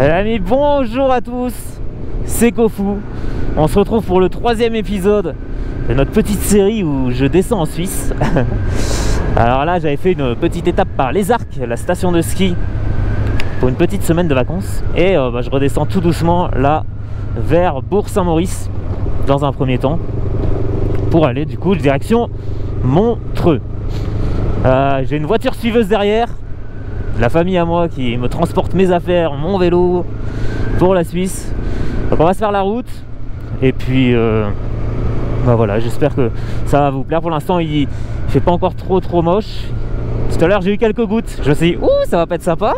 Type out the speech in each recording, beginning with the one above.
Amis, bonjour à tous, c'est Kofu. On se retrouve pour le 3e épisode de notre petite série où je descends en Suisse. Alors là, j'avais fait une petite étape par Les Arcs, la station de ski, pour une petite semaine de vacances. Et je redescends tout doucement là vers Bourg-Saint-Maurice dans un premier temps, pour aller du coup direction Montreux. J'ai une voiture suiveuse derrière, la famille à moi qui me transporte mes affaires, mon vélo pour la Suisse. Donc on va se faire la route et puis voilà, j'espère que ça va vous plaire. Pour l'instant il fait pas encore trop moche. Tout à l'heure j'ai eu quelques gouttes, je me suis dit ouh, ça va pas être sympa,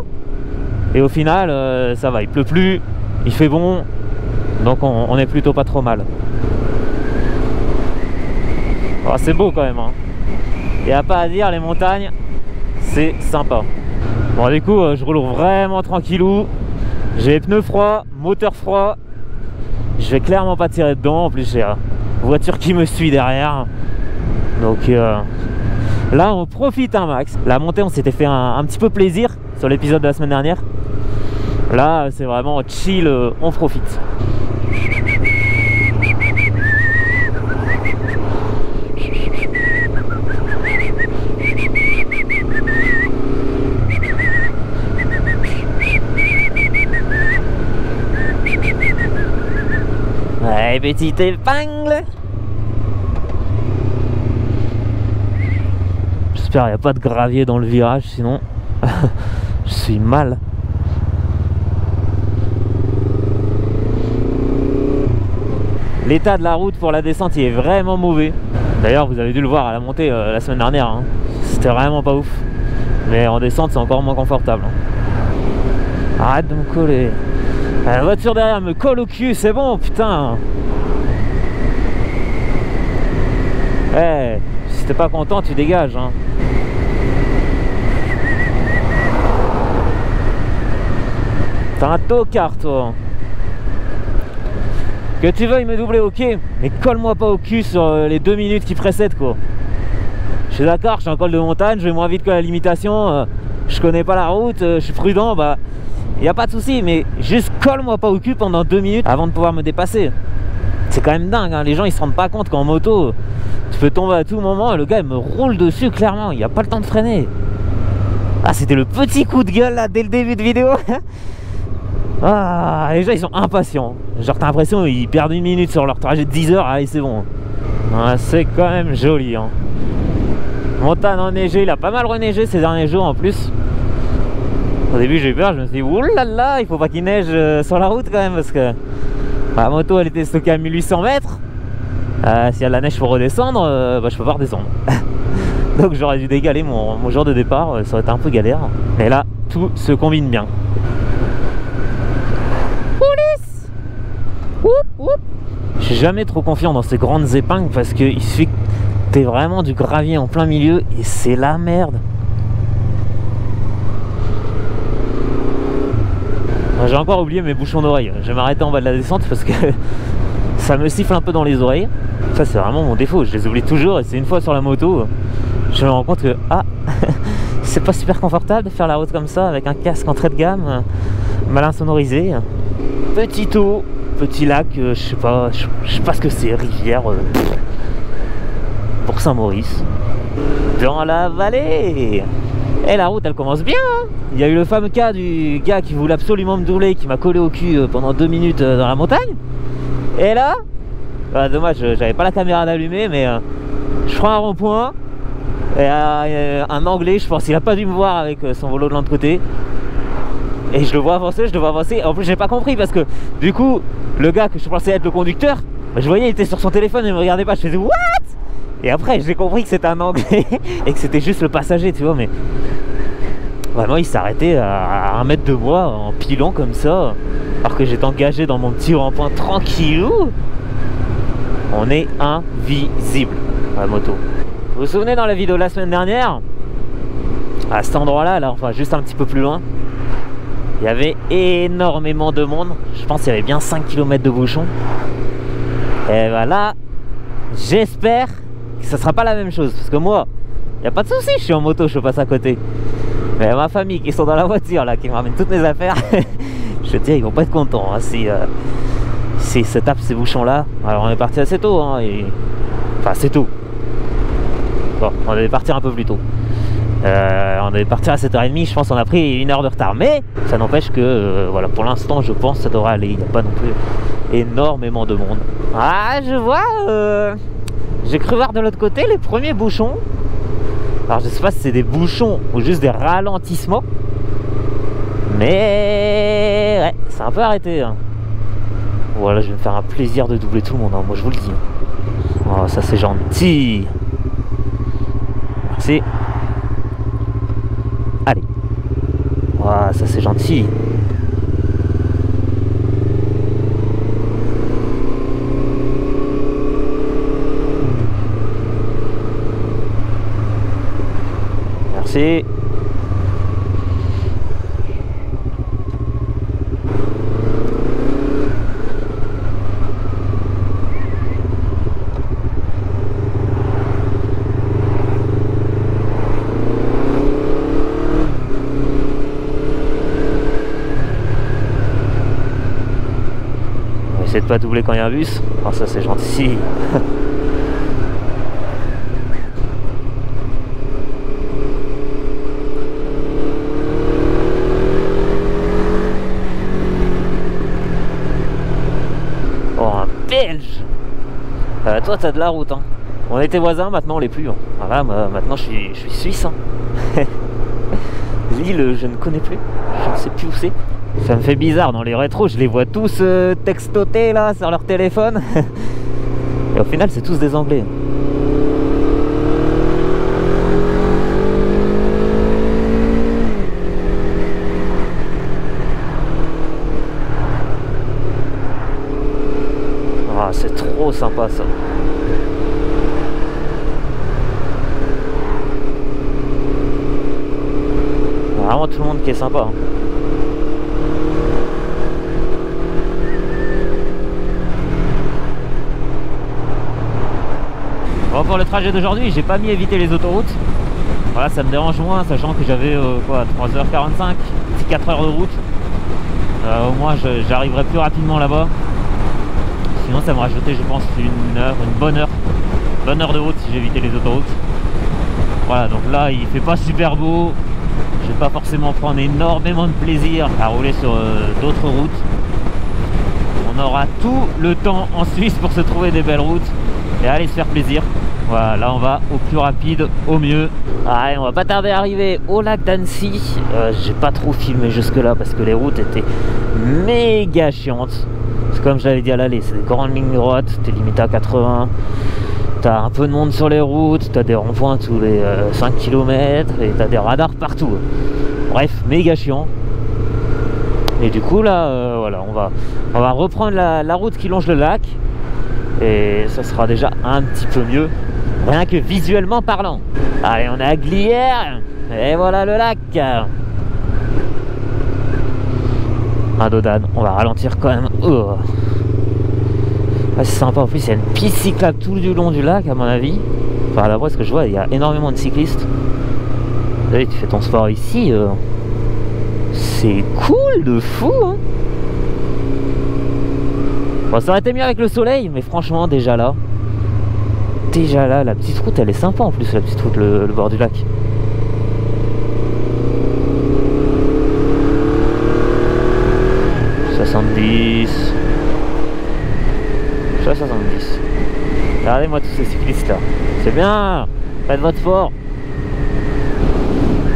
et au final ça va, il pleut plus, il fait bon, donc on est plutôt pas trop mal. Oh, c'est beau quand même, hein. Il n'y a pas à dire, les montagnes c'est sympa. Bon, du coup je roule vraiment tranquillou, j'ai les pneus froids, moteur froid, je vais clairement pas tirer dedans. En plus j'ai une voiture qui me suit derrière, donc là on profite un max. La montée on s'était fait un petit peu plaisir sur l'épisode de la semaine dernière, là c'est vraiment chill, on profite. Ouais, petite épingle. J'espère qu'il n'y a pas de gravier dans le virage, sinon je suis mal. L'état de la route pour la descente il est vraiment mauvais. D'ailleurs vous avez dû le voir à la montée la semaine dernière, hein. C'était vraiment pas ouf. Mais en descente c'est encore moins confortable, hein. Arrête de me coller. La voiture derrière me colle au cul, c'est bon, putain. Eh, si t'es pas content, tu dégages, hein. T'as un tocard, toi. Que tu veuilles me doubler, ok, mais colle-moi pas au cul sur les 2 minutes qui précèdent, quoi. Je suis d'accord, je suis en col de montagne, je vais moins vite que la limitation, je connais pas la route, je suis prudent, bah... il n'y a pas de souci, mais juste colle-moi pas au cul pendant 2 minutes avant de pouvoir me dépasser. C'est quand même dingue, hein. Les gens ils se rendent pas compte qu'en moto tu peux tomber à tout moment et le gars il me roule dessus clairement, il n'y a pas le temps de freiner. Ah, c'était le petit coup de gueule là dès le début de vidéo. Ah, les gens ils sont impatients, genre t'as l'impression ils perdent 1 minute sur leur trajet de 10 heures, allez c'est bon. Ah, c'est quand même joli, hein. Montagne enneigée, il a pas mal reneigé ces derniers jours en plus. Au début j'ai eu peur, je me suis dit oulala, il faut pas qu'il neige sur la route quand même, parce que la moto elle était stockée à 1800 mètres. S'il y a de la neige pour redescendre, je peux pas redescendre. Donc j'aurais dû décaler mon jour de départ, ça aurait été un peu galère. Mais là, tout se combine bien. Police! Oup, oup. Je suis jamais trop confiant dans ces grandes épingles parce qu'il suffit que t'aies vraiment du gravier en plein milieu et c'est la merde. J'ai encore oublié mes bouchons d'oreille. Je vais m'arrêter en bas de la descente parce que ça me siffle un peu dans les oreilles. Ça c'est vraiment mon défaut, je les oublie toujours. Et c'est une fois sur la moto, je me rends compte que c'est pas super confortable de faire la route comme ça avec un casque entrée de gamme, malin sonorisé. Petit eau, petit lac, je sais pas ce que c'est, rivière pour Saint-Maurice. Dans la vallée. Et la route elle commence bien, hein. Il y a eu le fameux cas du gars qui voulait absolument me doubler, qui m'a collé au cul pendant 2 minutes dans la montagne. Et là, dommage, j'avais pas la caméra d'allumer, mais je prends un rond-point et un anglais, je pense, il a pas dû me voir avec son vélo de l'autre côté. Et je le vois avancer, En plus j'ai pas compris parce que du coup, le gars que je pensais être le conducteur, je voyais il était sur son téléphone et il me regardait pas, je faisais what? Et après j'ai compris que c'était un anglais et que c'était juste le passager, tu vois, mais vraiment il s'arrêtait à 1 mètre de moi en pilant comme ça, alors que j'étais engagé dans mon petit rond-point tranquillou. On est invisible à la moto. Vous vous souvenez dans la vidéo de la semaine dernière, à cet endroit là, enfin juste un petit peu plus loin, il y avait énormément de monde. Je pense qu'il y avait bien 5 km de bouchons. Et voilà, j'espère que ça sera pas la même chose, parce que moi, il n'y a pas de souci, je suis en moto, je passe à côté. Mais ma famille qui sont dans la voiture là, qui me ramène toutes mes affaires, Je te dis, ils vont pas être contents hein, si se tapent ces bouchons là. Alors on est parti assez tôt hein, enfin assez tôt. Bon, on devait partir un peu plus tôt. On devait partir à 7h30, je pense qu'on a pris 1 heure de retard. Mais ça n'empêche que voilà, pour l'instant je pense que ça devrait aller. Il n'y a pas non plus énormément de monde. Ah, je vois, j'ai cru voir de l'autre côté les premiers bouchons. Alors je sais pas si c'est des bouchons ou juste des ralentissements. Mais ouais, c'est un peu arrêté hein. Voilà, je vais me faire un plaisir de doubler tout le monde hein, moi je vous le dis. Oh, ça c'est gentil. Merci. Allez. Wow, ça c'est gentil. Merci. Essaye de pas doubler quand il y a un bus. Oh, ça c'est gentil. Oh, un Belge. Toi t'as de la route hein. On était voisins, maintenant on l'est plus hein. Voilà, maintenant je suis suisse hein. Lille je ne connais plus. Je ne sais plus où c'est. Ça me fait bizarre, dans les rétros je les vois tous textoter là sur leur téléphone. Et au final c'est tous des anglais. Ah, c'est trop sympa ça. Vraiment tout le monde qui est sympa hein. Bon, pour le trajet d'aujourd'hui, j'ai pas mis éviter les autoroutes. Voilà, ça me dérange moins, sachant que j'avais quoi, 3h45, 4 heures de route. Au moins, j'arriverai plus rapidement là-bas. Sinon, ça me rajoutait, je pense, une bonne heure de route si j'évitais les autoroutes. Voilà, donc là, il fait pas super beau. Je vais pas forcément prendre énormément de plaisir à rouler sur d'autres routes. On aura tout le temps en Suisse pour se trouver des belles routes et aller se faire plaisir. Voilà, là on va au plus rapide, au mieux. Allez, on va pas tarder à arriver au lac d'Annecy. J'ai pas trop filmé jusque là parce que les routes étaient méga chiantes. C'est comme je l'avais dit à l'aller, c'est des grandes lignes droites, t'es limité à 80. T'as un peu de monde sur les routes, t'as des ronds-points tous les 5 km et t'as des radars partout. Bref, méga chiant. Et du coup là, voilà, on va reprendre la route qui longe le lac. Et ça sera déjà un petit peu mieux, rien que visuellement parlant. Allez, on est à Glières, et voilà le lac. Un dodane, on va ralentir quand même. Oh. Ah, c'est sympa, en plus il y a une piste cyclable tout du long du lac à mon avis. Enfin d'après ce que je vois, il y a énormément de cyclistes. Allez, tu fais ton sport ici, c'est cool de fou hein. Bon, ça aurait été mieux avec le soleil, mais franchement, déjà là, la petite route, elle est sympa en plus, la petite route, le bord du lac. « 70. 70. Regardez-moi tous ces cyclistes là. C'est bien. Faites votre sport.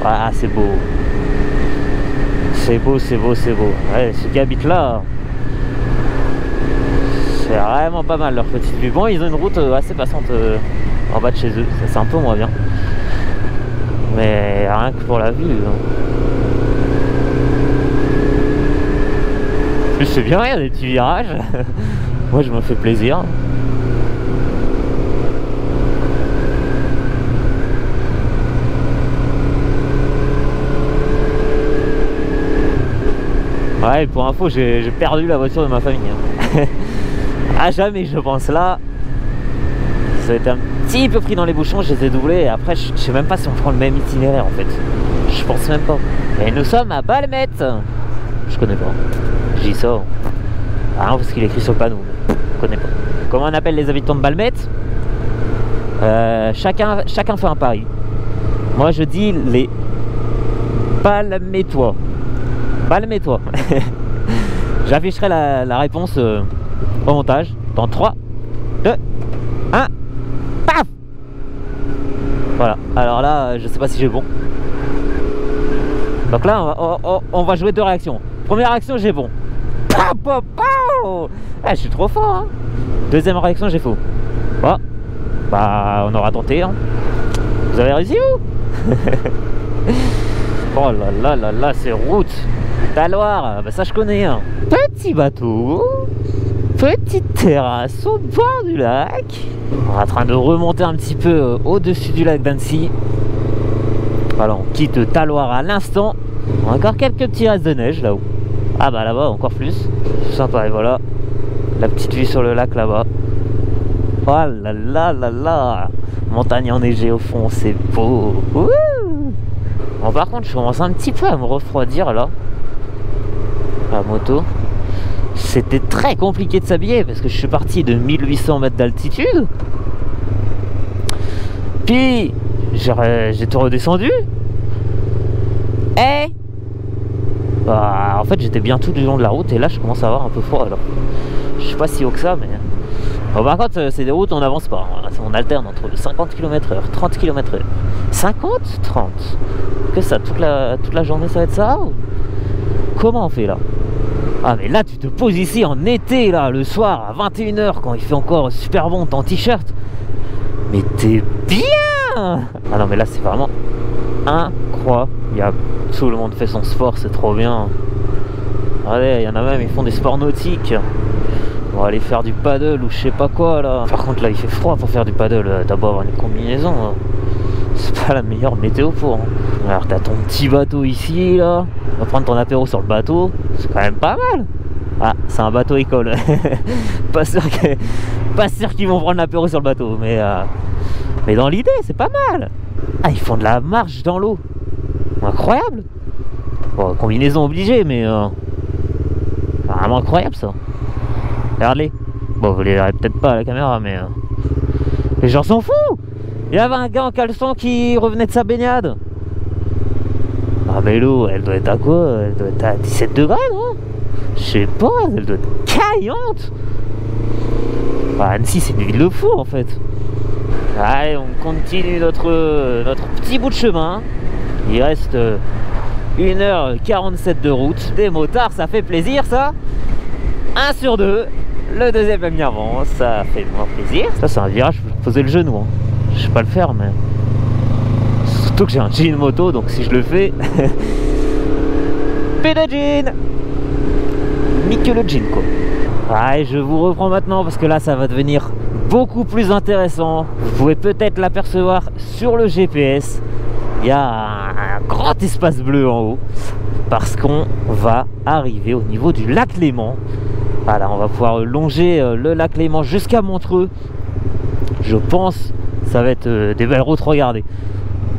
Ah, c'est beau. C'est beau, c'est beau, c'est beau. Ouais, ceux qui habitent là, c'est vraiment pas mal leur petite vue. Bon, ils ont une route assez passante en bas de chez eux. Ça, c'est un peu moins bien. Mais rien que pour la vue. En plus, c'est bien, il y a des petits virages. Moi, je me fais plaisir. Ouais, pour info, j'ai perdu la voiture de ma famille. À jamais, je pense. Là, ça a été un petit peu pris dans les bouchons, je les ai doublés. Et après, je sais même pas si on prend le même itinéraire en fait. Je pense même pas. Et nous sommes à Balmette. Je connais pas. Je dis ça. Ah non, parce qu'il est écrit sur le panneau. Je connais pas. Comment on appelle les habitants de Balmette? Chacun fait un pari. Moi je dis les Balmettois. Balmettois. J'afficherai la réponse au montage dans 3, 2, 1. Paf! Voilà. Alors là, je sais pas si j'ai bon. Donc là, on va jouer deux réactions. Première réaction, j'ai bon. Pow, pow, pow. Ah, je suis trop fort, hein. Deuxième réaction, j'ai faux. Oh. Bah, on aura tenté, hein. Vous avez réussi, vous? Oh là là là là, c'est route. Taloir, bah ça je connais, hein. Petit bateau, petite terrasse au bord du lac. On est en train de remonter un petit peu au-dessus du lac d'Annecy. Voilà, on quitte Taloir à l'instant. Encore quelques petits restes de neige là-haut. Ah bah là-bas encore plus. Sympa, et voilà la petite vue sur le lac là-bas. Oh là là là là. Montagne enneigée au fond, c'est beau. Ouh. Bon, par contre je commence un petit peu à me refroidir là. La moto. C'était très compliqué de s'habiller parce que je suis parti de 1800 mètres d'altitude. Puis j'ai tout redescendu. Et bah, en fait j'étais bien tout du long de la route et là je commence à avoir un peu froid alors. Je suis pas si haut que ça mais... Bon, par contre c'est des routes on n'avance pas. On alterne entre 50 km/h, 30 km/h. 50, 30. Que ça, toute la journée ça va être ça ou... Comment on fait là? Ah mais là tu te poses ici en été là, le soir à 21 h quand il fait encore super bon, t'es en t-shirt. Mais t'es bien. Ah non mais là c'est vraiment incroyable. Tout le monde fait son sport, c'est trop bien. Allez, il y en a même, ils font des sports nautiques. On va aller faire du paddle ou je sais pas quoi là. Par contre là il fait froid pour faire du paddle, t'as beau avoir une combinaison, c'est pas la meilleure météo pour. Hein. Alors t'as ton petit bateau ici là, on va prendre ton apéro sur le bateau, c'est quand même pas mal. Ah, c'est un bateau école. pas sûr qu'ils vont prendre l'apéro sur le bateau, mais dans l'idée c'est pas mal. Ah, ils font de la marche dans l'eau, incroyable. Bon, combinaison obligée, mais vraiment incroyable ça. Regardez. Bon, vous les verrez peut-être pas à la caméra, mais les gens s'en foutent. Il y avait un gars en caleçon qui revenait de sa baignade. Ah mais l'eau, elle doit être à quoi? Elle doit être à 17 degrés, non? Je sais pas, elle doit être caillante. Bah, Annecy, c'est une ville de fou en fait. Allez, on continue notre petit bout de chemin. Il reste 1h47 de route. Des motards, ça fait plaisir ça. 1 sur 2. Le deuxième a mis avant, ça fait moins plaisir. Ça c'est un virage, je peux poser le genou, hein. Je sais pas le faire mais... Surtout que j'ai un jean moto, donc si je le fais... Plus de jean. Ni que le jean quoi. Allez, je vous reprends maintenant parce que là ça va devenir beaucoup plus intéressant. Vous pouvez peut-être l'apercevoir sur le GPS. Il y a un grand espace bleu en haut. Parce qu'on va arriver au niveau du lac Léman. Voilà, on va pouvoir longer le lac Léman jusqu'à Montreux. Je pense ça va être des belles routes, regardez.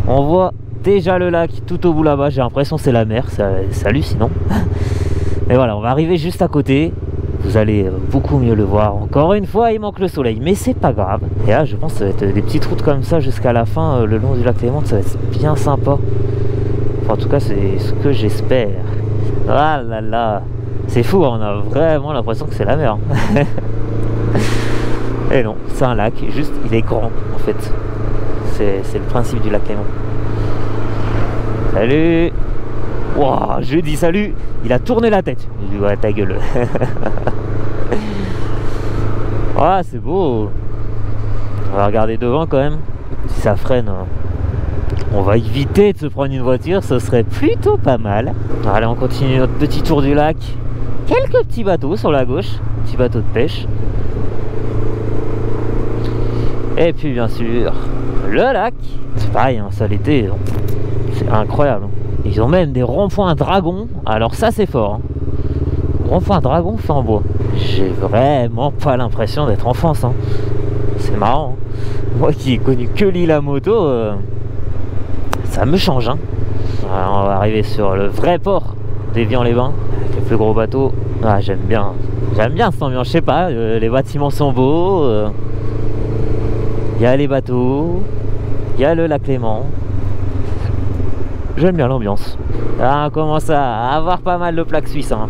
On voit déjà le lac tout au bout là-bas, j'ai l'impression que c'est la mer, c'est hallucinant. Mais voilà, on va arriver juste à côté. Vous allez beaucoup mieux le voir. Encore une fois, il manque le soleil, mais c'est pas grave. Et là, je pense que ça va être des petites routes comme ça jusqu'à la fin, le long du lac Léman, ça va être bien sympa. Enfin, en tout cas, c'est ce que j'espère. Ah là là, c'est fou, on a vraiment l'impression que c'est la mer. Et non, c'est un lac, juste il est grand en fait. C'est le principe du lac Léman. Salut. Wow, je dis salut, il a tourné la tête. Je lui dis ouais ta gueule. Ah c'est beau. On va regarder devant quand même. Si ça freine, on va éviter de se prendre une voiture, ce serait plutôt pas mal. Allez, on continue notre petit tour du lac. Quelques petits bateaux sur la gauche, petits bateaux de pêche. Et puis bien sûr, le lac. C'est pareil, hein, ça l'été, c'est incroyable. Ils ont même des ronds-points dragons. Alors ça c'est fort, hein. Rond-point dragon fait en bois. J'ai vraiment pas l'impression d'être en France, hein. C'est marrant, hein. Moi qui ai connu que l'île à moto, ça me change, hein. Alors, on va arriver sur le vrai port d'Évian-les-Bains, avec les plus gros bateaux. Ah, j'aime bien cette ambiance, je sais pas, les bâtiments sont beaux, il y a les bateaux, il y a le lac Léman. J'aime bien l'ambiance. Ah, on commence à avoir pas mal de plaques suisses, hein.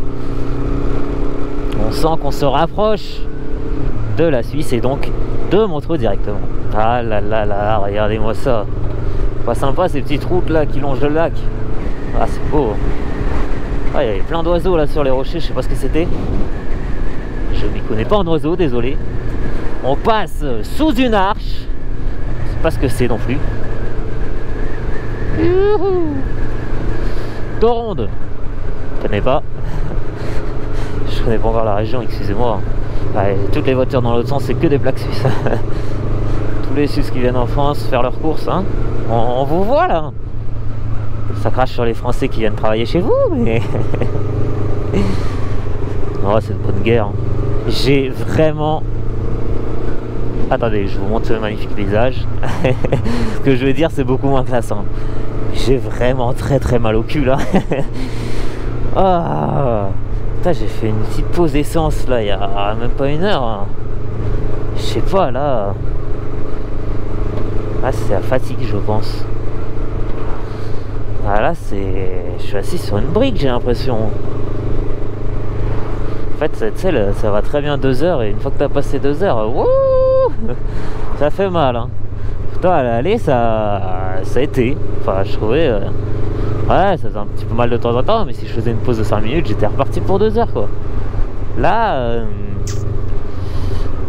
On sent qu'on se rapproche de la Suisse et donc de Montreux directement. Ah là là là, regardez-moi ça. Pas sympa ces petites routes là qui longent le lac. Ah, c'est beau. Ah, il y avait plein d'oiseaux là sur les rochers, je sais pas ce que c'était. Je m'y connais pas en oiseaux, désolé. On passe sous une arche. Je sais pas ce que c'est non plus. Youhou. Toronde. Je connais pas. Je connais pas encore la région, excusez-moi. Ouais, toutes les voitures dans l'autre sens, c'est que des plaques suisses. Tous les Suisses qui viennent en France faire leurs courses, hein. On vous voit là. Ça crache sur les Français qui viennent travailler chez vous, mais... Oh, c'est une bonne guerre. J'ai vraiment... Attendez, je vous montre ce magnifique paysage. Ce que je veux dire, c'est beaucoup moins classe, hein. J'ai vraiment très mal au cul là. Ah, putain, j'ai fait une petite pause essence là, il y a même pas une heure, hein. Je sais pas là. Ah, c'est la fatigue, je pense. Ah là, c'est... Je suis assis sur une brique, j'ai l'impression. En fait, tu sais, ça va très bien 2 heures et une fois que t'as passé 2 heures, wouh, ça fait mal, hein. Putain, à l'aller, ça a été. Enfin, je trouvais... Ouais, ça faisait un petit peu mal de temps en temps, mais si je faisais une pause de 5 minutes, j'étais reparti pour 2 heures, quoi. Là,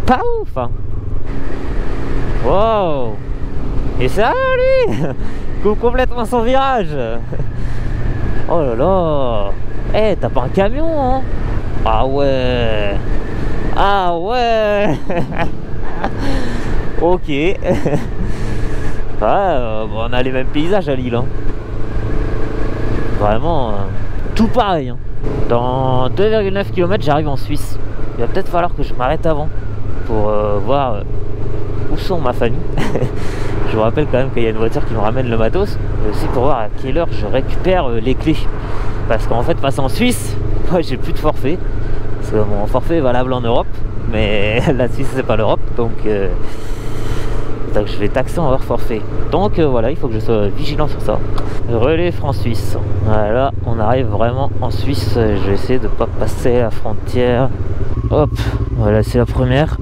pas ouf, hein. Wow. Et ça, lui, coupe complètement son virage. Oh là là. Eh, t'as pas un camion, hein? Ah ouais. Ah ouais. Ok. Ouais, bon, on a les mêmes paysages à Lille, hein. Vraiment, tout pareil, hein. Dans 2,9 km, j'arrive en Suisse. Il va peut-être falloir que je m'arrête avant pour voir où sont ma famille. Je vous rappelle quand même qu'il y a une voiture qui me ramène le matos, mais aussi pour voir à quelle heure je récupère les clés. Parce qu'en fait, passer en Suisse, moi j'ai plus de forfait. Parce que mon forfait est valable en Europe, mais la Suisse c'est pas l'Europe, donc je vais taxer en hors forfait. Donc voilà, il faut que je sois vigilant sur ça. Relais France-Suisse. Voilà, on arrive vraiment en Suisse. Je vais essayer de pas passer la frontière. Hop, voilà, c'est la première.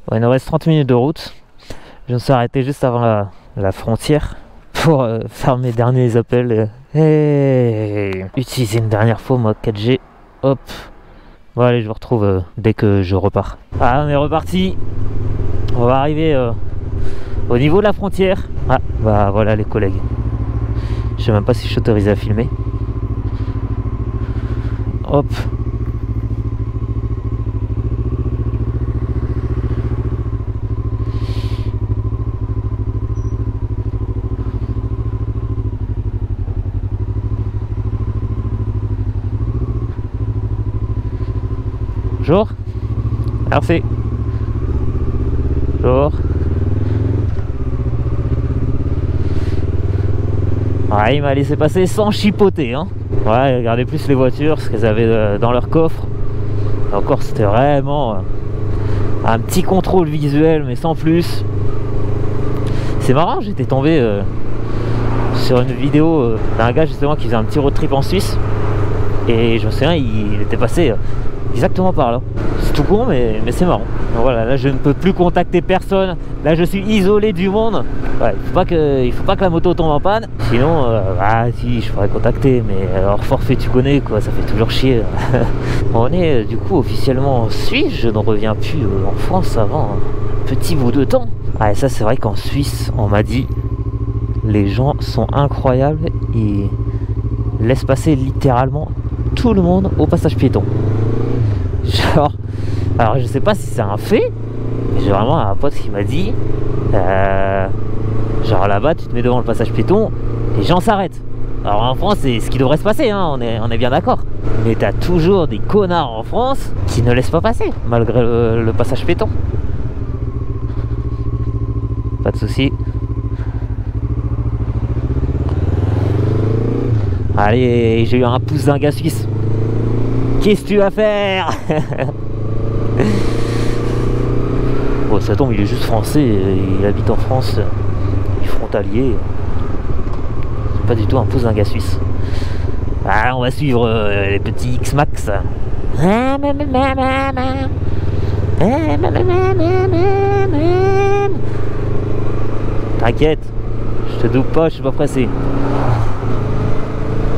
Ouais, il nous reste 30 minutes de route. Je me suis arrêté juste avant la frontière pour faire mes derniers appels et utiliser une dernière fois moi 4G. Hop. Bon allez, je vous retrouve dès que je repars. Ah, on est reparti. On va arriver au niveau de la frontière. Ah, bah voilà les collègues. Je sais même pas si je suis autorisé à filmer. Hop. Bonjour. Merci. Bonjour. Ouais, il m'a laissé passer sans chipoter, hein. Ouais, regardez plus les voitures, ce qu'elles avaient dans leur coffre. Encore, c'était vraiment un petit contrôle visuel, mais sans plus. C'est marrant, j'étais tombé sur une vidéo d'un gars justement qui faisait un petit road trip en Suisse. Et je me souviens, il était passé exactement par là. C'est tout con, mais c'est marrant. Donc voilà, là je ne peux plus contacter personne. Là je suis isolé du monde. Ouais, il faut pas que la moto tombe en panne. Sinon, ah si, je pourrais contacter, mais hors forfait, tu connais quoi, ça fait toujours chier. On est du coup officiellement en Suisse. Je ne reviens plus en France avant un petit bout de temps. Ah, et ça c'est vrai qu'en Suisse, on m'a dit, les gens sont incroyables. Ils laissent passer littéralement tout le monde au passage piéton. Genre, alors je sais pas si c'est un fait, mais j'ai vraiment un pote qui m'a dit genre là-bas tu te mets devant le passage piéton, les gens s'arrêtent. Alors en France c'est ce qui devrait se passer, hein, on est bien d'accord. Mais t'as toujours des connards en France qui ne laissent pas passer malgré le passage piéton. Pas de soucis. Allez, j'ai eu un pouce d'un gars suisse. Qu'est-ce que tu vas faire? Bon, ça tombe, il est juste français, il habite en France, il est frontalier. C'est pas du tout un pouce d'un gars suisse. Ah, on va suivre les petits X-Max. T'inquiète, je te double pas, je suis pas pressé.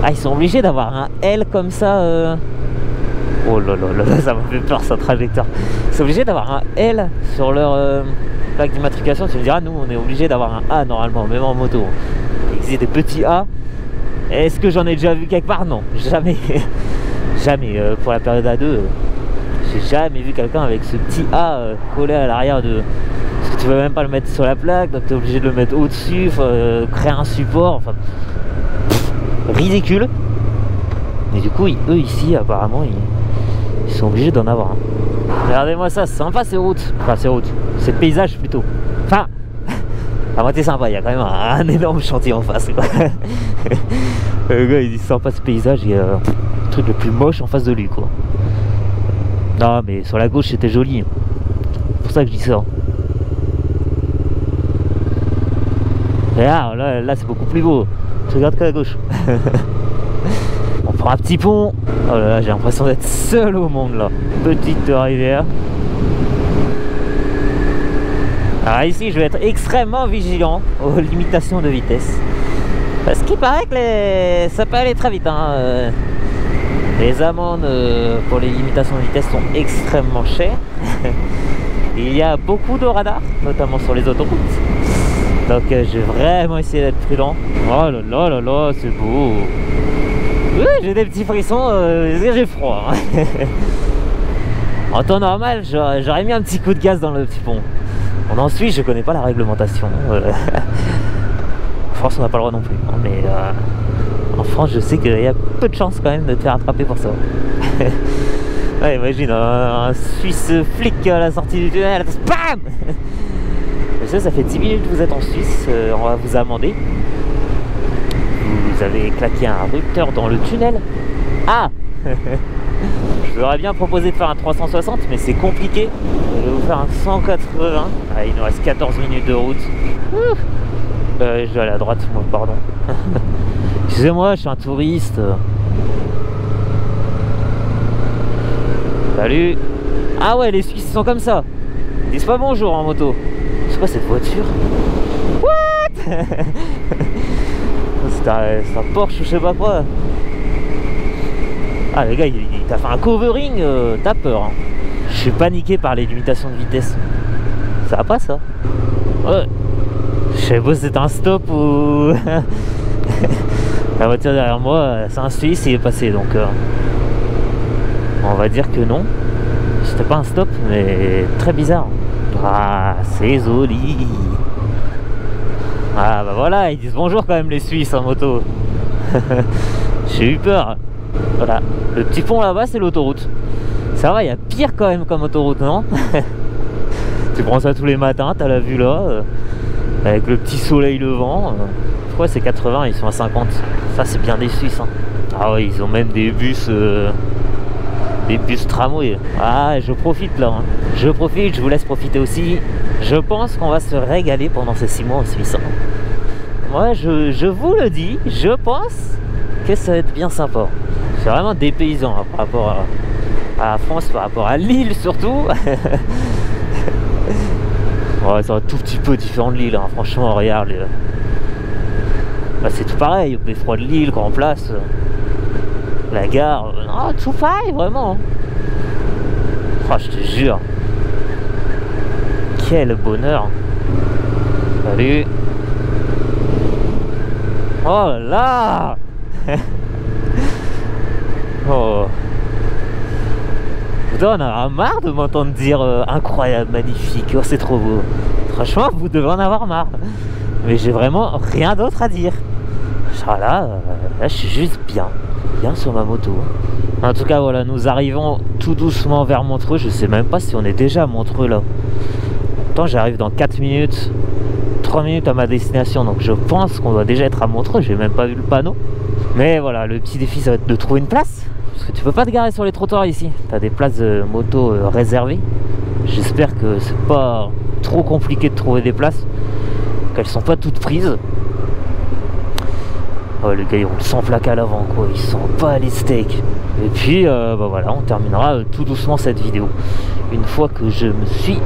Ah, ils sont obligés d'avoir un L comme ça. Oh là là là, ça m'a fait peur sa trajectoire. Ils sont obligés d'avoir un L sur leur plaque d'immatriculation. Tu me diras, nous on est obligé d'avoir un A normalement, même en moto. Il existe des petits A. Est-ce que j'en ai déjà vu quelque part? Non, jamais. Jamais. Pour la période A2, j'ai jamais vu quelqu'un avec ce petit A collé à l'arrière de... Parce que tu veux même pas le mettre sur la plaque, donc tu es obligé de le mettre au-dessus, créer un support, enfin... ridicule. Mais du coup, eux ici, apparemment, ils sont obligés d'en avoir un. Regardez-moi ça, c'est sympa ces routes. Enfin, ces routes, c'est le paysage plutôt. Enfin, à moitié sympa, il y a quand même un énorme chantier en face, quoi. Le gars, il dit sympa ce paysage, il y a le truc le plus moche en face de lui, quoi. Non, mais sur la gauche, c'était joli. C'est pour ça que je dis ça. Et là c'est beaucoup plus beau. Tu regardes qu'à la gauche. On prend un petit pont. Oh là là, j'ai l'impression d'être seul au monde là. Petite rivière. Alors ici, je vais être extrêmement vigilant aux limitations de vitesse. Parce qu'il paraît que ça peut aller très vite. Hein. Les amendes pour les limitations de vitesse sont extrêmement chères. Il y a beaucoup de radars, notamment sur les autoroutes. Donc je vais vraiment essayer d'être prudent. Oh là là là là, c'est beau. Oui, j'ai des petits frissons, j'ai froid. Hein. En temps normal, j'aurais mis un petit coup de gaz dans le petit pont. En Suisse, je connais pas la réglementation. En France, on n'a pas le droit non plus. Hein, mais en France, je sais qu'il y a peu de chances quand même de te faire attraper pour ça. Ouais, imagine un Suisse flic à la sortie du tunnel, bam. Monsieur, ça fait 10 minutes que vous êtes en Suisse, on va vous amender. Vous avez claqué un rupteur dans le tunnel. Ah. Je vous aurais bien proposé de faire un 360, mais c'est compliqué. Je vais vous faire un 180. Ah, il nous reste 14 minutes de route. Je dois aller à droite, moi, pardon. Excusez-moi, je suis un touriste. Salut. Ah ouais, les Suisses sont comme ça. Ils disent pas bonjour en moto. C'est quoi cette voiture? What? C'est un Porsche ou je sais pas quoi. Ah les gars, il t'a fait un covering, t'as peur. Hein. Je suis paniqué par les limitations de vitesse. Ça va pas ça? Ouais. Je sais pas si c'est un stop ou... La voiture derrière moi, c'est un Suisse, il est passé, donc on va dire que non. C'était pas un stop, mais très bizarre. Ah, c'est joli. Ah bah voilà, ils disent bonjour quand même les Suisses en moto. J'ai eu peur. Voilà, le petit pont là-bas c'est l'autoroute. Ça va, il y a pire quand même comme autoroute, non? Tu prends ça tous les matins, t'as la vue là, avec le petit soleil levant. Pourquoi c'est 80, ils sont à 50? Ça c'est bien des Suisses. Hein. Ah ouais, ils ont même des bus tramway. Ah, je profite là. Hein. Je profite, je vous laisse profiter aussi. Je pense qu'on va se régaler pendant ces 6 mois en Suisse. Hein. Moi, je vous le dis, je pense que ça va être bien sympa. C'est vraiment dépaysant hein, par rapport à la France, par rapport à Lille surtout. Ouais, c'est un tout petit peu différent de Lille. Hein. Franchement, regarde. Bah, c'est tout pareil. Le beffroi de Lille, Grand Place. La gare, non, tout pareil, vraiment. Oh, je te jure. Quel bonheur. Salut. Oh là. Oh. Vous devez en avoir marre de m'entendre dire incroyable, magnifique, oh, c'est trop beau. Franchement, vous devez en avoir marre. Mais j'ai vraiment rien d'autre à dire. Là, je suis juste bien sur ma moto. En tout cas, voilà, nous arrivons tout doucement vers Montreux. Je sais même pas si on est déjà à Montreux là. Pourtant, j'arrive dans 4 minutes, 3 minutes à ma destination. Donc, je pense qu'on doit déjà être à Montreux. J'ai même pas vu le panneau. Mais voilà, le petit défi, ça va être de trouver une place. parce que tu peux pas te garer sur les trottoirs ici. Tu as des places de moto réservées. J'espère que c'est pas trop compliqué de trouver des places, qu'elles sont pas toutes prises. Oh, le gars il roule sans plaque à l'avant quoi, il sent pas les steaks. Et puis bah voilà, on terminera tout doucement cette vidéo une fois que je me suis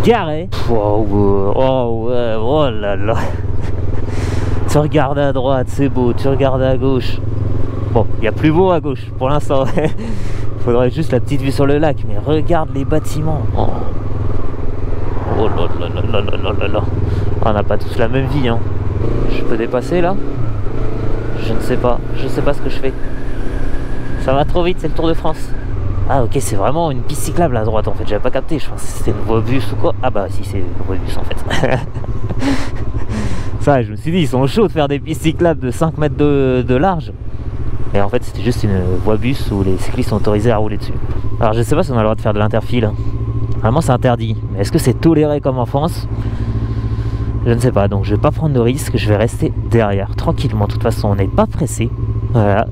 garé. Oh là là. Tu regardes à droite, c'est beau, tu regardes à gauche. Bon, il y a plus beau à gauche pour l'instant. Faudrait juste la petite vue sur le lac, mais regarde les bâtiments. Oh là là là là là là là. On n'a pas tous la même vie hein. Je peux dépasser là? Je ne sais pas ce que je fais. Ça va trop vite, c'est le Tour de France. Ah ok, c'est vraiment une piste cyclable à droite en fait, j'avais pas capté, je pensais que c'était une voie bus ou quoi. Ah bah si, c'est une voie bus en fait. Ça, je me suis dit, ils sont chauds de faire des pistes cyclables de 5 mètres de large. Et en fait c'était juste une voie bus où les cyclistes sont autorisés à rouler dessus. Alors je sais pas si on a le droit de faire de l'interfile. Vraiment c'est interdit, mais est-ce que c'est toléré comme en France? Je ne sais pas, donc je vais pas prendre de risque, je vais rester derrière, tranquillement. De toute façon, on n'est pas pressé. Voilà.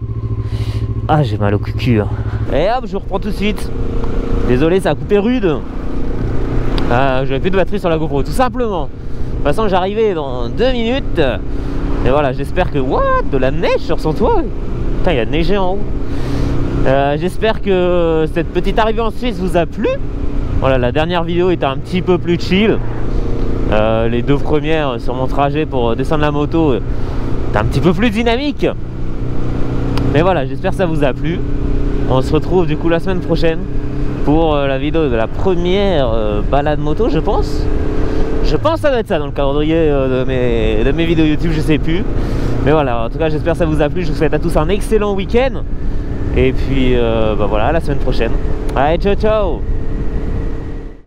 Ah, j'ai mal au cul. Et hop, je reprends tout de suite. Désolé, ça a coupé rude. J'avais plus de batterie sur la GoPro, tout simplement. De toute façon, j'arrivais dans 2 minutes. Et voilà, j'espère que... What? De la neige sur son toit? Putain, il a neigé en haut. J'espère que cette petite arrivée en Suisse vous a plu. Voilà, la dernière vidéo était un petit peu plus chill. Les 2 premières sur mon trajet pour descendre la moto c'est un petit peu plus dynamique. Mais voilà, j'espère que ça vous a plu. On se retrouve du coup la semaine prochaine pour la vidéo de la première balade moto, je pense. Je pense que ça doit être ça dans le calendrier de mes vidéos YouTube, je sais plus. Mais voilà, en tout cas j'espère que ça vous a plu. Je vous souhaite à tous un excellent week-end. Et puis bah voilà, à la semaine prochaine. Allez, ciao ciao.